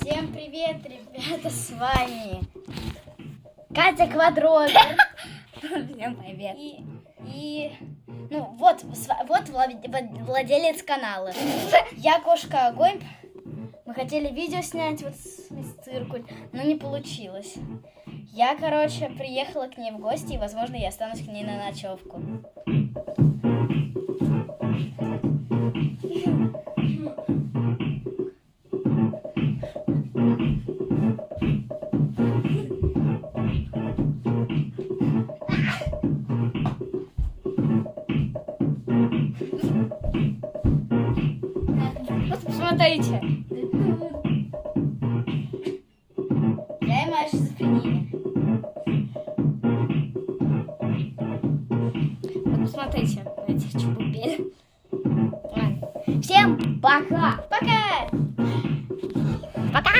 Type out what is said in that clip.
Всем привет, ребята, с вами Катя Квадробер. Всем привет. Вот владелец канала. Я Кошка Огонь. Мы хотели видео снять вот с мисс Циркуль, но не получилось. Я, приехала к ней в гости, и, возможно, я останусь к ней на ночевку. Посмотрите. Я и моя шизофрения. Вот посмотрите на этих чебупель. Всем пока! Пока! Пока!